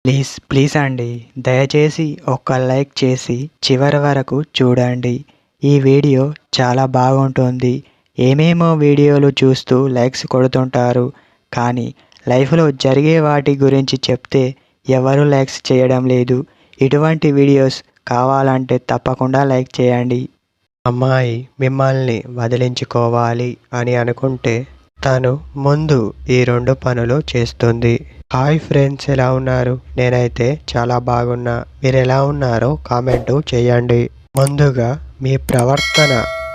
Please please అండి, దయచేసి ఒక్క లైక్ చేసి చివరి వరకు చూడండి. ఈ వీడియో చాలా బాగుంటుంది. ఏమేమో వీడియోలు చూస్తూ లైక్స్ కొడుతుంటారు, కానీ లైఫ్లో జరిగే వాటి గురించి చెప్తే ఎవరు లైక్స్ చేయడం లేదు. ఇటువంటి వీడియోస్ కావాలంటే తప్పకుండా లైక్ చేయండి. అమ్మాయి మిమ్మల్ని వదిలించుకోవాలి అని అనుకుంటే తను ముందు ఈ 2 పనులు చేస్తుంది. హాయ్ ఫ్రెండ్స్, ఎలా ఉన్నారు? నేనైతే చాలా బాగున్నా. మీరు ఎలా ఉన్నారో కామెంటు చేయండి. ముందుగా మీ ప్రవర్తన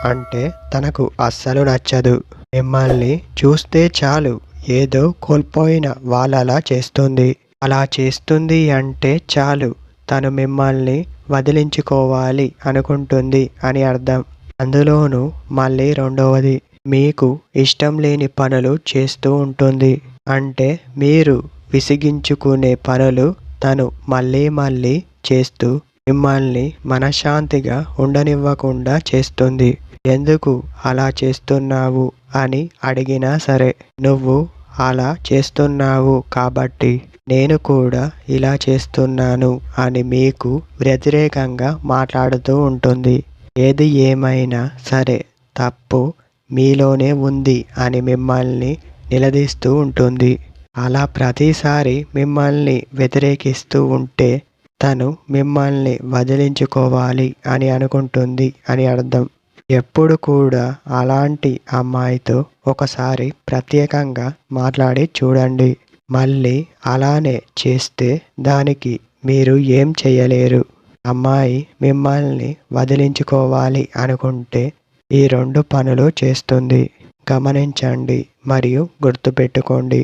అంటే తనకు అస్సలు నచ్చదు. మిమ్మల్ని చూస్తే చాలు ఏదో కోల్పోయిన వాళ్ళలా చేస్తుంది. అలా చేస్తుంది అంటే చాలు తను మిమ్మల్ని వదిలించుకోవాలి అనుకుంటుంది అని అర్థం. అందులోనూ మళ్ళీ రెండవది, మీకు ఇష్టం లేని పనులు చేస్తూ ఉంటుంది. అంటే మీరు విసిగించుకునే పనులు తను మళ్ళీ మళ్ళీ చేస్తూ మిమ్మల్ని మనశ్శాంతిగా ఉండనివ్వకుండా చేస్తుంది. ఎందుకు అలా చేస్తున్నావు అని అడిగినా సరే, నువ్వు అలా చేస్తున్నావు కాబట్టి నేను కూడా ఇలా చేస్తున్నాను అని మీకు వ్యతిరేకంగా మాట్లాడుతూ ఉంటుంది. ఏది ఏమైనా సరే తప్పు మీలోనే ఉంది అని మిమ్మల్ని నిలదీస్తూ ఉంటుంది. అలా ప్రతిసారి మిమ్మల్ని వ్యతిరేకిస్తూ ఉంటే తను మిమ్మల్ని వదిలించుకోవాలి అని అనుకుంటుంది అని అర్థం. ఎప్పుడు కూడా అలాంటి అమ్మాయితో ఒకసారి ప్రత్యేకంగా మాట్లాడి చూడండి. మళ్ళీ అలానే చేస్తే దానికి మీరు ఏం చేయలేరు. అమ్మాయి మిమ్మల్ని వదిలించుకోవాలి అనుకుంటే ఈ 2 పనులు చేస్తుంది. గమనించండి మరియు గుర్తుపెట్టుకోండి.